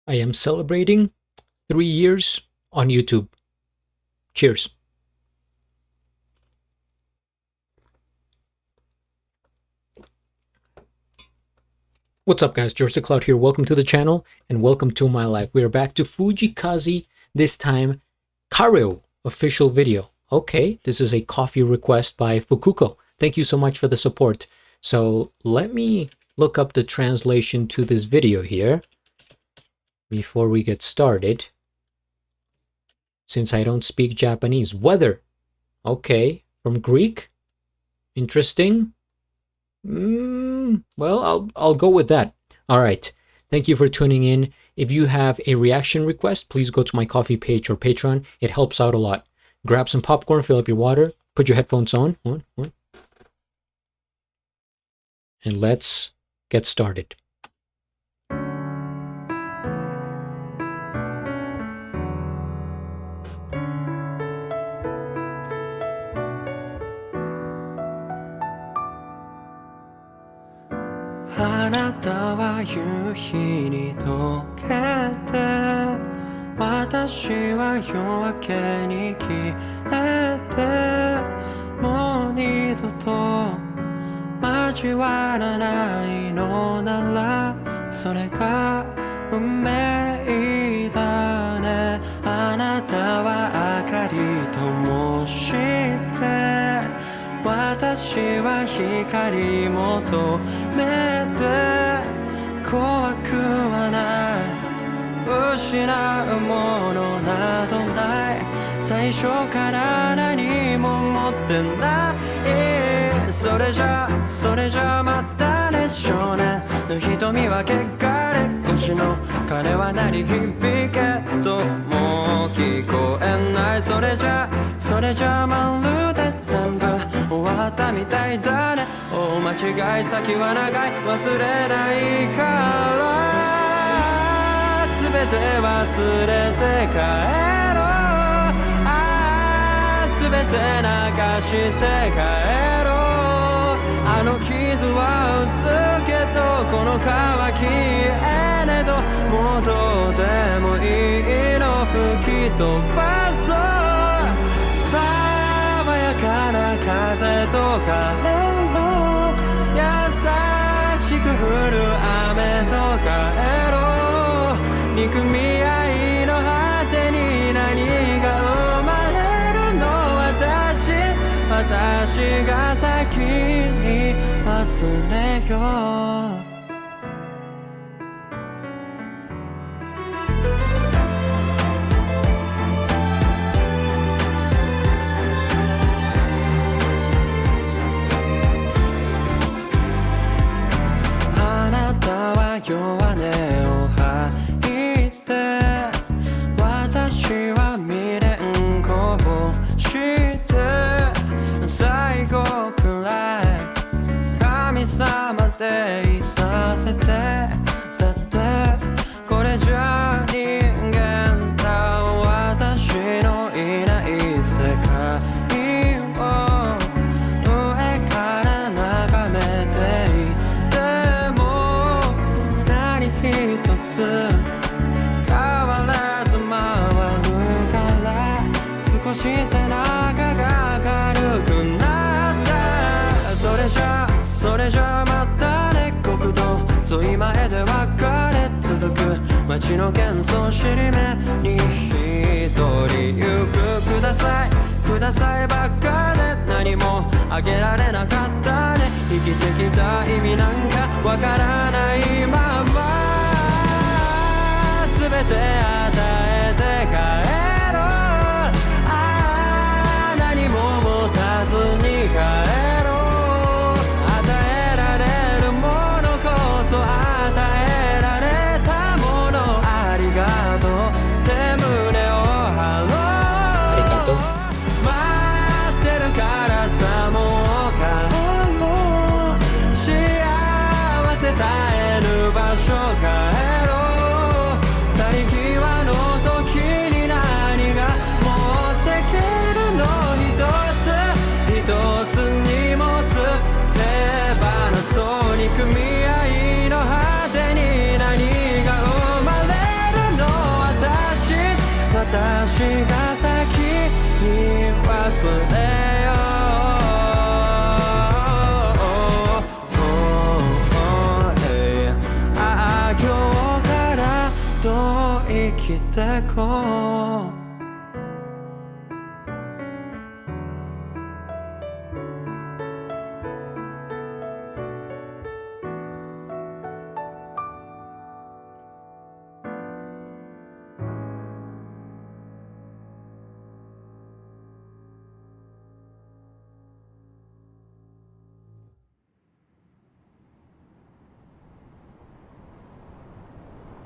I am celebrating 3 years on YouTube. Cheers. What's up guys, GeorgeTheCloud here. Welcome to the channel and welcome to my life. We are back to Fujii Kaze, this time Kaerou official video. Okay, this is a coffee request by Fukuko. Thank you so much for the support. So let me look up the translation to this video here before we get started. Since I don't speak Japanese. Weather. Okay, from Greek. Interesting. Well, I'll go with that. All right. Thank you for tuning in. If you have a reaction request, please go to my coffee page or Patreon. It helps out a lot. Grab some popcorn, fill up your water, put your headphones on. And let's get started. "あなたは夕日に溶けて、私は夜明けに消えて、もう二度と交わらないのなら、それが運命だね。あなたは明かり灯して、私は光求めて、怖くはない、失うものなどない、最初から何も持ってない。それじゃまたね、少年の瞳は汚れ腰の鐘は鳴り響けどもう聞こえない。それじゃまるで全部終わったみたいだね。大間違い先は長い、忘れないから、全て忘れて帰ろう。全て流して帰ろう。あの傷は打つけどこの乾きえねど、もうどうでもいいの吹き飛ばそう。爽やかな風と風の優しく降る雨と帰ろう。憎み合いの果てに何が生まれるの。私が先に忘れよう。あなたは弱音を吐いて、私は未練こぼして、最後くらい神様でいさせて。だってこれじゃ人間だ、私のいない世界を上から眺めていても、何一つ変わらず回るから、少し背中が軽くなった。それじゃまたね、国道沿い前で別れ続く街の喧騒尻目に一人行く。くださいばっかで何もあげられなかったね。生きてきた意味なんかわからないまま、全て与えて帰ろう。何も持たずに帰ろう。与えられるものこそ与えられたもの。ありがとうって胸を張ろう。待ってるからさ、もう帰ろう。幸せ絶えぬ場所きてこう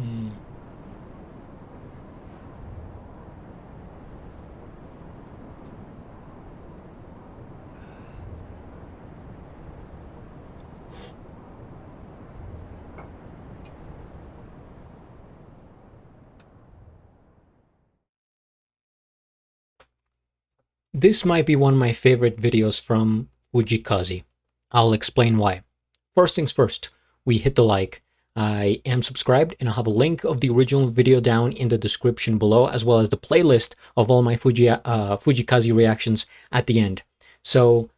Mm. This might be one of my favorite videos from Fujii Kaze. I'll explain why. First things first, we hit the like. I am subscribed, and I'll have a link of the original video down in the description below, as well as the playlist of all my Fujii Kaze reactions at the end. So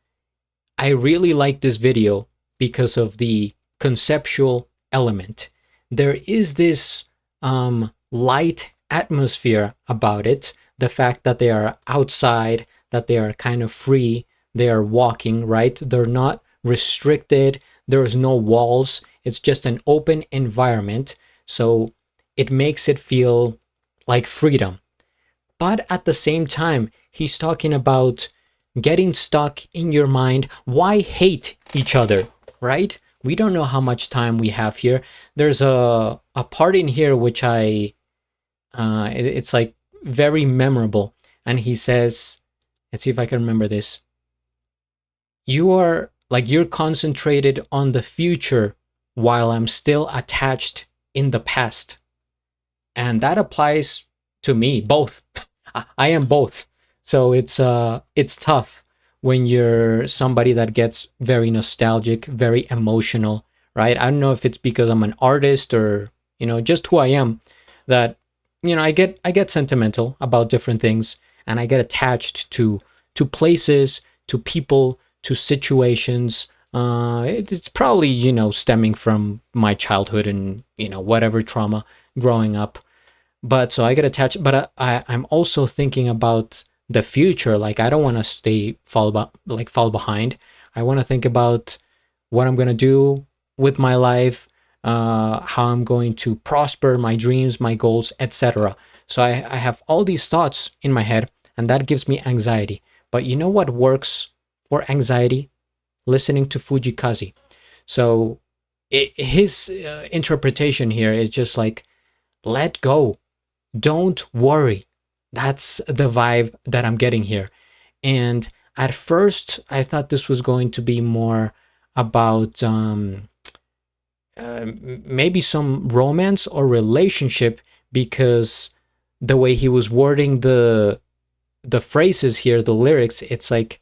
I really like this video because of the conceptual element. There is this light atmosphere about it. The fact that they are outside, that they are kind of free, they are walking, right? They're not restricted. There's no walls. It's just an open environment. So it makes it feel like freedom. But at the same time, he's talking about getting stuck in your mind. Why hate each other, right? We don't know how much time we have here. There's a part in here which it's like very memorable. And he says, let's see if I can remember this. You're concentrated on the future while I'm still attached in the past. And that applies to me, both. I am both. So it's tough when you're somebody that gets very nostalgic, very emotional, right? I don't know if it's because I'm an artist or, just who I am, that, I get sentimental about different things, and I get attached to places, to people, to situations. It's probably, stemming from my childhood and, whatever trauma growing up. But so I get attached, but I'm also thinking about the future. Like, I don't want to fall behind. I want to think about what I'm going to do with my life, how I'm going to prosper, my dreams, my goals, etc. So I have all these thoughts in my head, and that gives me anxiety. But you know what works for anxiety? Listening to Fujii Kaze. So his interpretation here is just like, let go. Don't worry. That's the vibe that I'm getting here. And at first, I thought this was going to be more about maybe some romance or relationship, because the way he was wording the phrases here, the lyrics, it's like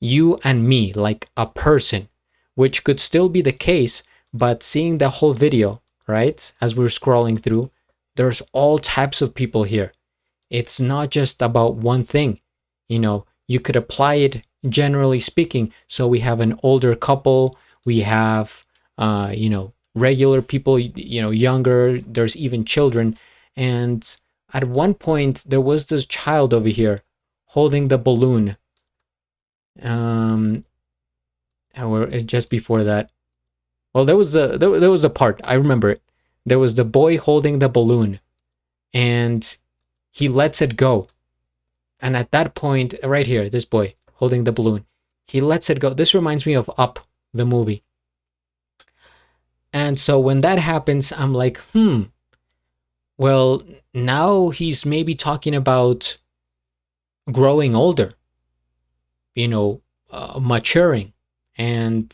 you and me, like a person, which could still be the case. But seeing the whole video, right, as we're scrolling through, there's all types of people here. It's not just about one thing. You could apply it generally speaking. So we have an older couple, we have regular people, younger, there's even children. And at one point there was this child over here holding the balloon. Or just before that, well, there was a part, I remember it. There was the boy holding the balloon, and he lets it go. And at that point, right here, this boy holding the balloon, he lets it go. This reminds me of Up, the movie. And so when that happens, I'm like, well, now he's maybe talking about growing older, maturing and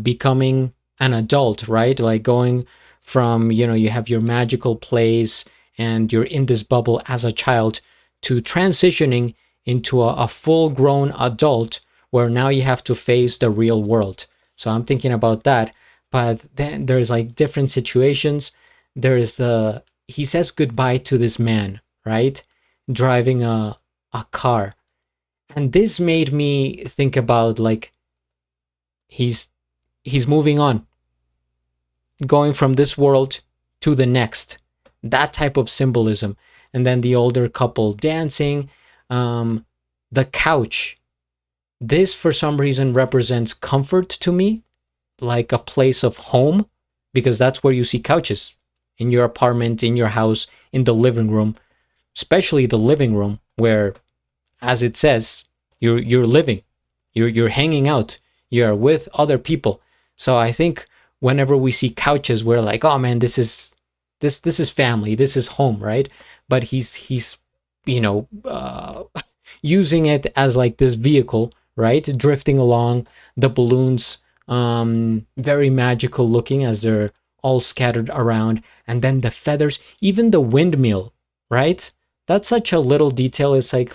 becoming an adult, right? Like going from, you have your magical place and you're in this bubble as a child, to transitioning into a full-grown adult where now you have to face the real world. So I'm thinking about that. But then there's like different situations. There's he says goodbye to this man, right? Driving a car. And this made me think about, like, he's moving on, going from this world to the next. That type of symbolism. and then the older couple dancing. The couch, this for some reason represents comfort to me, like a place of home, because that's where you see couches in your apartment, in your house, in the living room, especially the living room where, as it says, you're living, you're hanging out, you're with other people. So I think whenever we see couches, we're like, oh man, this is family, this is home, right? But he's you know using it as like this vehicle, right? Drifting along, the balloons, very magical looking as they're all scattered around, and then the feathers, even the windmill, right? That's such a little detail. It's like,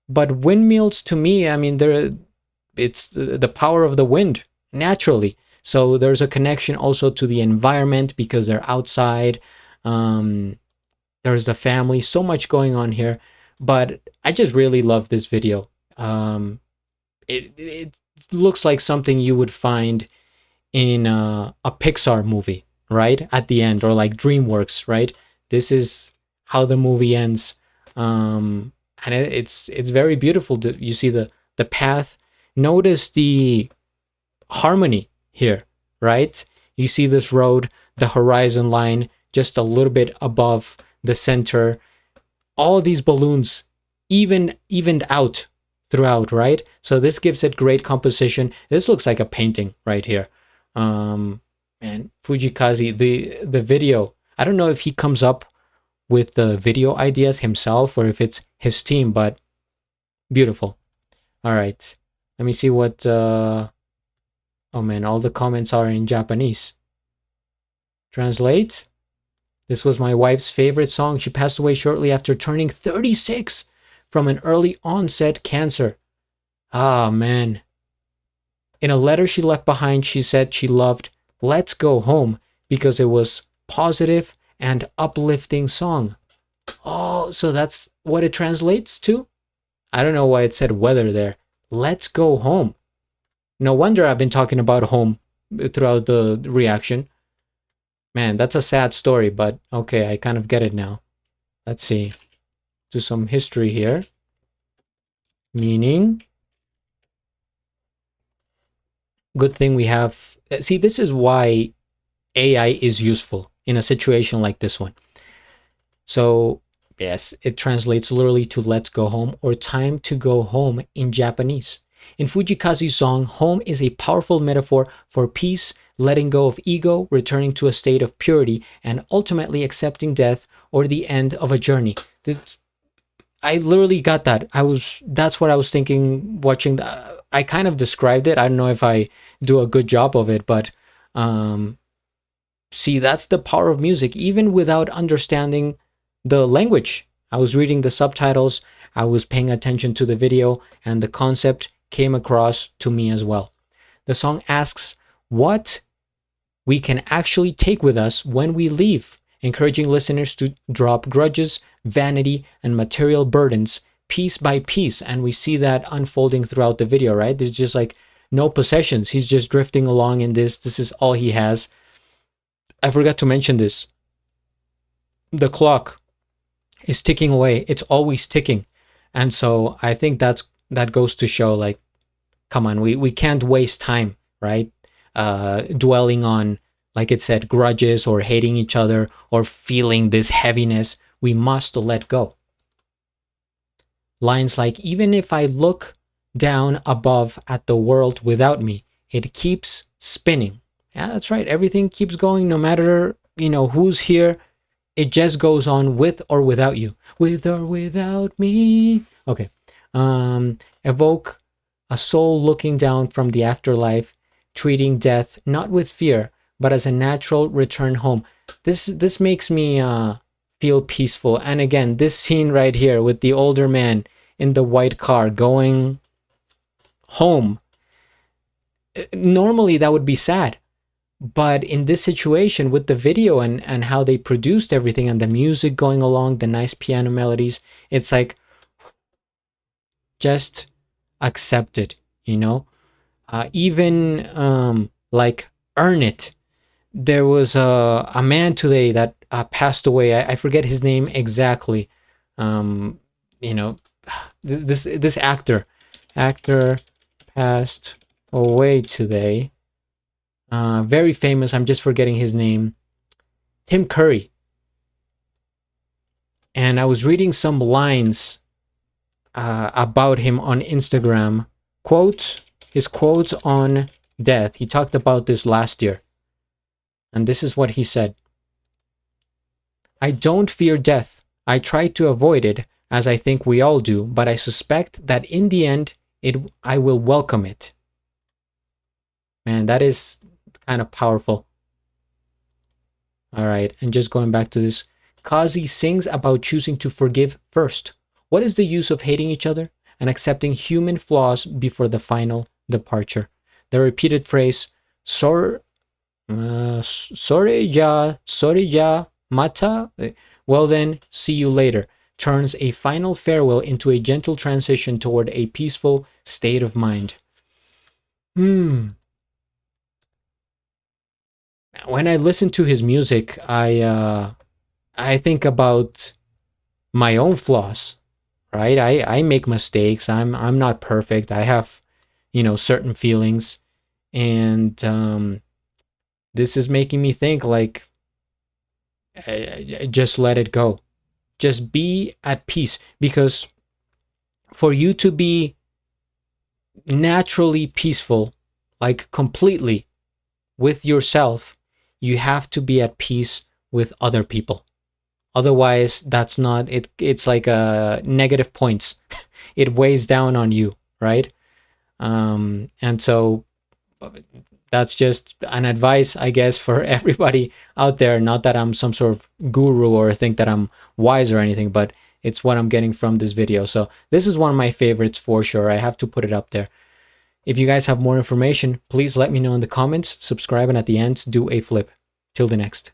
but windmills to me, I mean, it's the power of the wind naturally. So there's a connection also to the environment because they're outside. There's the family, so much going on here. But I just really love this video. It looks like something you would find in a Pixar movie, right? At the end, or like DreamWorks, right? This is how the movie ends. And it's very beautiful. You see the path. Notice the harmony here, right? You see this road, the horizon line just a little bit above the center. All these balloons evened out throughout, right? So this gives it great composition. This looks like a painting right here. And Fujii Kaze, the video, I don't know if he comes up with the video ideas himself or if it's his team, but beautiful. All right, let me see what oh man, all the comments are in Japanese. Translate. This was my wife's favorite song. She passed away shortly after turning 36 from an early onset cancer. Ah, man. In a letter she left behind, she said she loved Let's Go Home because it was positive and uplifting song. Oh, so that's what it translates to? I don't know why it said weather there. Let's go home. No wonder I've been talking about home throughout the reaction. Man, that's a sad story, but okay, I kind of get it now. Let's see. Do some history here. Meaning. Good thing we have... See, this is why AI is useful in a situation like this one. So, yes, it translates literally to let's go home or time to go home in Japanese. In Fujii Kaze's song, home is a powerful metaphor for peace, letting go of ego, returning to a state of purity, and ultimately accepting death or the end of a journey. I literally got that. That's what I was thinking watching. I kind of described it. I don't know if I do a good job of it, but see, that's the power of music, even without understanding the language. I was reading the subtitles, I was paying attention to the video, and the concept came across to me as well. The song asks what we can actually take with us when we leave, encouraging listeners to drop grudges, vanity, and material burdens piece by piece. And we see that unfolding throughout the video, right? There's just like no possessions. He's just drifting along in this. This is all he has. I forgot to mention this. The clock is ticking away. It's always ticking. And so I think that goes to show, like, come on, we can't waste time, right? Dwelling on, like it said, grudges or hating each other or feeling this heaviness. We must let go. Lines like, even if I look down above at the world without me, it keeps spinning. Yeah, that's right. Everything keeps going no matter, who's here. It just goes on with or without you. With or without me. Okay. Evoke a soul looking down from the afterlife, treating death not with fear, but as a natural return home. This makes me feel peaceful. And again, this scene right here with the older man in the white car going home. Normally that would be sad. But in this situation with the video and how they produced everything and the music going along, the nice piano melodies, it's like, just accept it, even like earn it. There was a man today that passed away. I forget his name exactly. You know, this actor passed away today. Very famous. I'm just forgetting his name. Tim Curry. And I was reading some lines about him on Instagram. His quotes on death. He talked about this last year. And this is what he said. I don't fear death. I try to avoid it, as I think we all do, but I suspect that in the end, I will welcome it. Man, that is kind of powerful. All right, and just going back to this. Kaze sings about choosing to forgive first. What is the use of hating each other and accepting human flaws before the final departure? The repeated phrase, sorry ya, mata, well then, see you later, turns a final farewell into a gentle transition toward a peaceful state of mind. When I listen to his music, I think about my own flaws, right? I make mistakes. I'm not perfect. I have, certain feelings, and this is making me think like, just let it go. Just be at peace, because for you to be naturally peaceful, like completely with yourself, you have to be at peace with other people. Otherwise, that's not it. It's like negative points. It weighs down on you, right? And so that's just an advice, I guess, for everybody out there. Not that I'm some sort of guru or think that I'm wise or anything, but it's what I'm getting from this video. So this is one of my favorites for sure. I have to put it up there. If you guys have more information, please let me know in the comments, subscribe, and at the end, do a flip. Till the next.